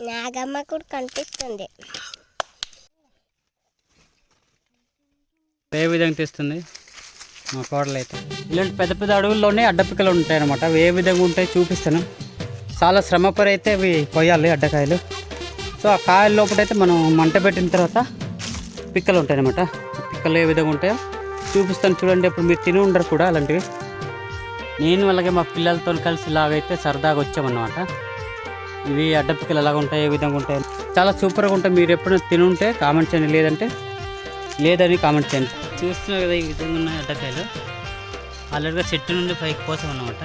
నాగమ్మ కూడా కనిపిస్తుంది. ఏ విధంగా తెస్తుంది మా కోడలు అయితే. ఇలాంటి పెద్ద పెద్ద అడవుల్లోనే అడ్డపిక్కలు ఉంటాయి అన్నమాట. అవి ఏ విధంగా ఉంటాయి చూపిస్తాను. చాలా శ్రమపడి అయితే అవి కొయ్యాలి అడ్డకాయలు. సో ఆ కాయల లోపలైతే మనం మంట పెట్టిన తర్వాత పిక్కలు ఉంటాయి అన్నమాట. పిక్కలు ఏ విధంగా ఉంటాయో చూపిస్తాను చూడండి. ఇప్పుడు మీరు తిని ఉండరు కూడా అలాంటివి. నేను అలాగే మా పిల్లలతో కలిసి ఇలాగైతే సరదాగా వచ్చామన్నమాట. ఇవి అడ్డపిక్కలు ఎలాగ ఉంటాయి, ఏ విధంగా ఉంటాయి, చాలా సూపర్గా ఉంటాయి. మీరు ఎప్పుడైనా తిని ఉంటే కామెంట్ చేయండి, లేదని కామెంట్ చేయండి. చూస్తున్నారు కదా ఈ విధంగా ఉన్నాయి అడ్డకాయలు. ఆల్రెడీగా చెట్టు నుండి పైకి పోసామన్నమాట.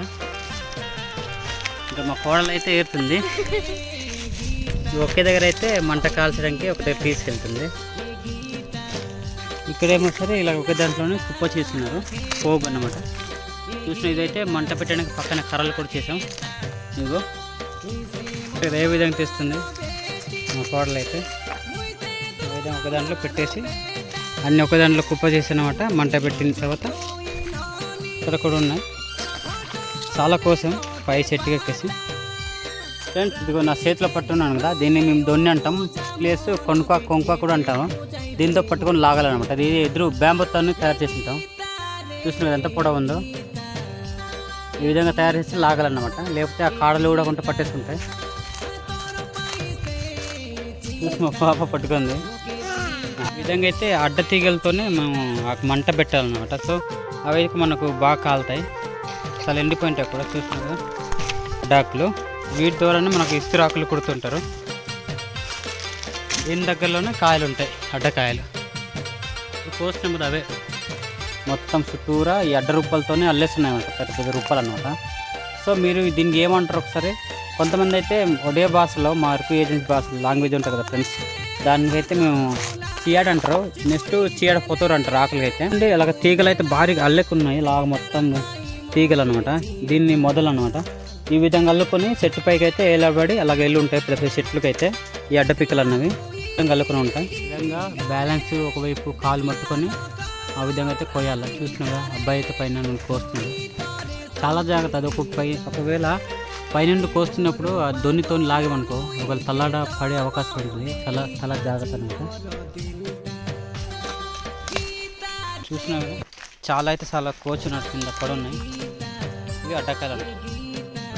ఇంకా మా కోడలు అయితే ఏరుతుంది. ఒకే దగ్గర అయితే మంట కాల్చడానికి ఒకటే తీసుకెళ్తుంది. ఇక్కడేమో సరే ఇలా ఒకే దాంట్లోనే కుప్ప చేస్తున్నారు, పోగు అన్నమాట. చూసిన ఇదైతే మంట పెట్టడానికి పక్కన కర్రలు కూడా చేసాం. ఇదిగో ఇక్కడ ఏ విధంగా తెస్తుంది మా కోడలు అయితే. ఆ విధంగా ఒక దాంట్లో పెట్టేసి అన్నీ ఒక దాంట్లో కుప్ప చేసానమాట. మంట పెట్టిన తర్వాత ఇక్కడ కూడా ఉన్నాయి చాలా కోసం పై చెట్టుకి ఎక్కేసి. ఫ్రెండ్స్ ఇదిగో నా చేతిలో పట్టున్నాను కదా, దీన్ని మేము దొన్ని అంటాం, ప్లేస్ కొంక కూడా అంటాము. దీంతో పట్టుకొని లాగాలన్నమాట. అది ఎదురు బ్యాంబూతో తయారు చేసి ఉంటాం. చూసిన ఎంత పొడవు ఉందో ఈ విధంగా తయారు చేసి లాగాలన్నమాట. లేకపోతే ఆ కాడలు కూడా కొంత పట్టేసుకుంటాయి. చూసి మా పాప పట్టుకుంది. ఈ విధంగా అయితే అడ్డ తీగలతోనే మేము మంట పెట్టాలన్నమాట. సో అవి మనకు బాగా కాలుతాయి. చాలా ఎండిపోయింటాయి కూడా. చూసినా కదా అడ్డాకులు, వీటి ద్వారానే మనకు ఇస్తిరాకులు కుడుతుంటారు. దీని దగ్గరలోనే కాయలు ఉంటాయి, అడ్డకాయలు. కోసిన మీద అవే మొత్తం చుట్టూరా ఈ అడ్డ రూపాలతోనే అల్లేస్తున్నాయి అన్నమాట, పెద్ద పెద్ద రూపాలు అనమాట. సో మీరు దీనికి ఏమంటారు ఒకసారి. కొంతమంది అయితే ఒడే భాషలో, మా అరకు ఏజెన్సీ భాషలో లాంగ్వేజ్ ఉంటుంది కదా ఫ్రెండ్స్, దానికైతే మేము చీయాడ అంటారు, నెక్స్ట్ చీయాడ పొతూరు అంటారు ఆకులకి అయితే. అంటే ఇలాగ తీగలు అయితే భారీగా అల్లెక్కున్నాయి, ఇలాగ మొత్తం తీగలు అనమాట. దీన్ని మొదలు అనమాట. ఈ విధంగా అల్లుకొని చెట్టు పైకి అయితే ఏలాబడి అలాగ వెళ్ళి ఉంటాయి. ప్రతి చెట్లకి అయితే ఈ అడ్డపిక్కలు అన్నవి విధంగా అల్లుకొని ఉంటాయి. ఈ విధంగా బ్యాలెన్స్ ఒకవైపు కాలు మట్టుకొని ఆ విధంగా అయితే కొయ్యాలి. చూసినాగా అబ్బాయి అయితే పైన నుండి కోస్తున్నాడు. చాలా జాగ్రత్త. అది ఒకవేళ పైనుండి కోస్తున్నప్పుడు ఆ దొన్నితో లాగేమనుకో ఒకవేళ తల్లాడ పడే అవకాశం ఉంటుంది. చాలా జాగ్రత్త అనమాట. చూసినాగా చాలా అయితే చాలా కోచినట్టు కింద పడున్నాయి. ఇవి అడ్డకాయలు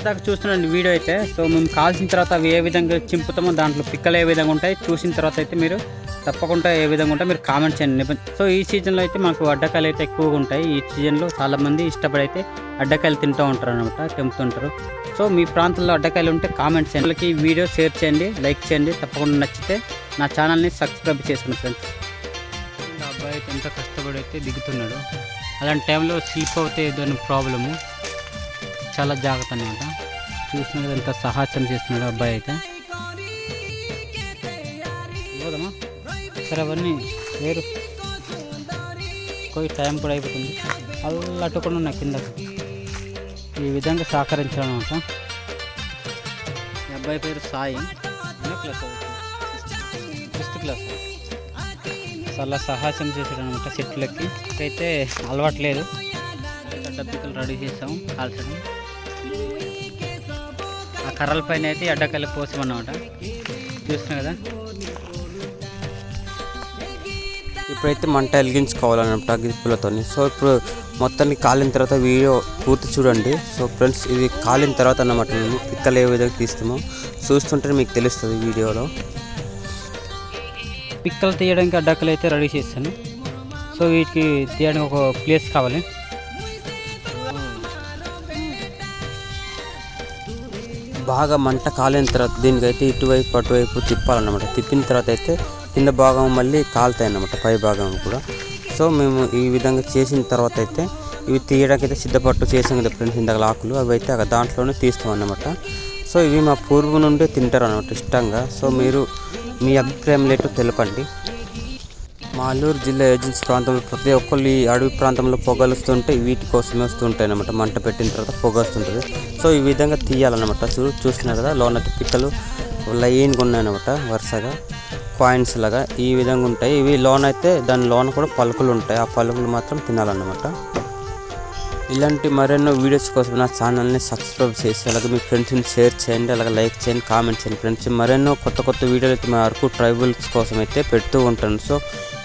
దాకా చూస్తున్నాండి వీడియో అయితే. సో మేము కాల్చిన తర్వాత అవి ఏ విధంగా చింపుతామో, దాంట్లో పిక్కలు ఏ విధంగా ఉంటాయి చూసిన తర్వాత అయితే మీరు తప్పకుండా ఏ విధంగా ఉంటాయి మీరు కామెంట్ చేయండి. సో ఈ సీజన్లో అయితే మాకు అడ్డకాయలు అయితే ఎక్కువగా ఉంటాయి. ఈ సీజన్లో చాలామంది ఇష్టపడి అయితే అడ్డకాయలు తింటూ ఉంటారు అనమాట, తెంపుతుంటారు. సో మీ ప్రాంతంలో అడ్డకాయలు ఉంటే కామెంట్ చేయండి. వాళ్ళకి ఈ వీడియో షేర్ చేయండి, లైక్ చేయండి. తప్పకుండా నచ్చితే నా ఛానల్ని సబ్స్క్రైబ్ చేసుకోండి ఫ్రెండ్స్. అబ్బాయి అయితే ఎంతో కష్టపడి అయితే దిగుతున్నాడు. అలాంటి టైంలో స్లిప్ అవుతే ఏదో ప్రాబ్లము, చాలా జాగ్రత్త అనమాట. చూసినది ఎంత సాహసం చేస్తున్నాడు అబ్బాయి అయితే. పోదమ్మా సరే, అవన్నీ వేరు పోయి టైం కూడా అయిపోతుంది. అల్లట్టుకుండా ఉన్నాయి కిందకు. ఈ విధంగా సహకరించాలన్నమాట. ఈ అబ్బాయి పేరు సాయి, క్లాస్ 6th క్లాస్. చాలా సాహసం చేశాడు అనమాట చెట్లకి. అయితే అలవాట్లేదు. అడ్డపిక్కలు రెడీ చేసాము కాల్చడం. ఆ కర్రల పైన అయితే అడ్డకాయలు పోసామన్నమాట. చూస్తున్నా కదా. ఇప్పుడైతే మంట వెలిగించుకోవాలన్నమాట గిప్పులతో. సో ఇప్పుడు మొత్తాన్ని కాలిన తర్వాత వీడియో పూర్తి చూడండి. సో ఫ్రెండ్స్ ఇది కాలిన తర్వాత అన్నమాట మేము పిక్కలు ఏ విధంగా తీస్తామో చూస్తుంటే మీకు తెలుస్తుంది వీడియోలో. పిక్కలు తీయడానికి అడ్డకాయలు అయితే రెడీ చేస్తాను. సో వీటికి తీయడానికి ఒక ప్లేస్ కావాలి. బాగా మంట కాలిన తర్వాత దీనికైతే ఇటువైపు అటువైపు తిప్పాలన్నమాట. తిప్పిన తర్వాత అయితే కింద భాగం మళ్ళీ కాలుతాయి అన్నమాట, పై భాగం కూడా. సో మేము ఈ విధంగా చేసిన తర్వాత అయితే ఇవి తీయడానికి అయితే సిద్ధపట్టు చేసాం కదా ఫ్రెండ్స్, ఇందాక ఆకులు అవి అయితే దాంట్లోనే తీస్తాం అన్నమాట. సో ఇవి మా పూర్వం నుండి తింటారు అన్నమాట ఇష్టంగా. సో మీరు మీ అభిప్రాయం లేటో తెలపండి. మా అల్లూరు జిల్లా ఏజెన్సీ ప్రాంతంలో ప్రతి ఒక్కళ్ళు ఈ అడవి ప్రాంతంలో పొగలు వస్తుంటే వీటి కోసమే వస్తుంటాయి అన్నమాట. మంట పెట్టిన తర్వాత పొగ వస్తుంటుంది. సో ఈ విధంగా తీయాలన్నమాట. చూస్తున్నారు కదా, లోనైతే పిక్కలు లైన్గా ఉన్నాయన్నమాట, వరుసగా కాయిన్స్ లాగా ఈ విధంగా ఉంటాయి. ఇవి లోన్ అయితే దాని లోన కూడా పలుకులు ఉంటాయి. ఆ పలుకులు మాత్రం తినాలన్నమాట. ఇలాంటి మరెన్నో వీడియోస్ కోసం నా ఛానల్ని సబ్స్క్రైబ్ చేసి అలాగే మీ ఫ్రెండ్స్ని షేర్ చేయండి, అలాగే లైక్ చేయండి, కామెంట్ చేయండి ఫ్రెండ్స్. మరెన్నో కొత్త వీడియోలు అయితే మా అరకు ట్రైబల్స్ కోసం అయితే పెడుతూ ఉంటాను. సో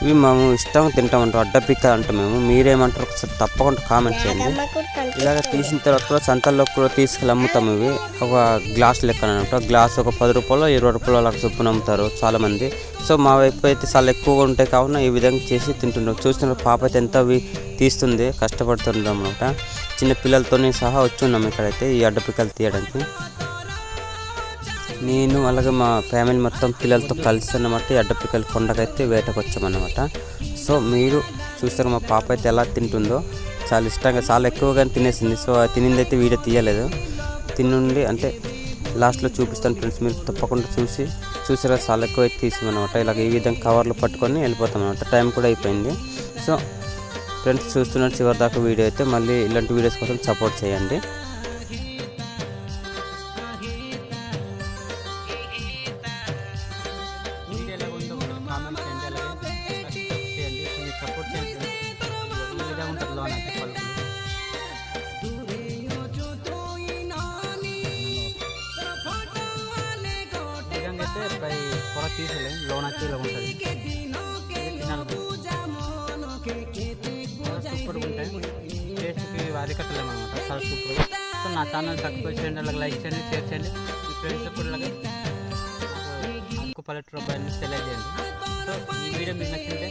ఇవి మేము ఇష్టంగా తింటామంటాం, అడ్డపిక్క అంటాం మేము. మీరేమంటారు ఒకసారి తప్పకుండా కామెంట్ చేయండి. ఇలాగ తీసిన తర్వాత కూడా సంతల్లో కూడా తీసుకెళ్ళి అమ్ముతాము. ఇవి ఒక గ్లాస్ లెక్క అనమాట. గ్లాస్ ఒక 10 రూపాయలు 20 రూపాయలు అలా చొప్పున అమ్ముతారు చాలామంది. సో మా వైపు అయితే చాలా ఎక్కువగా ఉంటాయి కావున ఈ విధంగా చేసి తింటున్నాం. చూస్తున్న పాప అయితే ఎంత తీస్తుంది, కష్టపడుతుంది అనమాట. చిన్న పిల్లలతో సహా వచ్చున్నాం ఇక్కడైతే ఈ అడ్డపిక్కలు తీయడానికి. నేను అలాగే మా ఫ్యామిలీ మొత్తం పిల్లలతో కలిసి అన్నమాట ఈ అడ్డపిక్కల కొండకైతే వేటకు వచ్చామన్నమాట. సో మీరు చూస్తారు మా పాప అయితే ఎలా తింటుందో, చాలా ఇష్టంగా చాలా ఎక్కువగా తినేసింది. సో తినిందైతే వీడియో తీయలేదు, తినుండి అంటే లాస్ట్లో చూపిస్తాను ఫ్రెండ్స్. మీరు తప్పకుండా చూసారా చాలా ఎక్కువ అయితే తీసామన్నమాట. ఇలాగ ఈ విధంగా కవర్లో పట్టుకొని వెళ్ళిపోతాం అనమాట. టైం కూడా అయిపోయింది. సో ఫ్రెండ్స్ చూస్తున్నారు చివరి దాకా వీడియో అయితే. మళ్ళీ ఇలాంటి వీడియోస్ కోసం సపోర్ట్ చేయండి. కూర తీసలేదు, లోన ఇలా ఉంటుంది, సూపర్గా ఉంటాయి. టేస్ట్కి అరికట్టలేము అనమాట, చాలా సూపర్గా. సో నా ఛానల్ సబ్స్క్రైబ్ చేయండి, అలాగే లైక్ చేయండి, షేర్ చేయండి. మీ ఫ్రెండ్స్ కూడా అలాగే అరకు పల్లెటూరు అబ్బాయిని తెలియజేయండి. సో ఈ వీడియో మీకు నచ్చింటే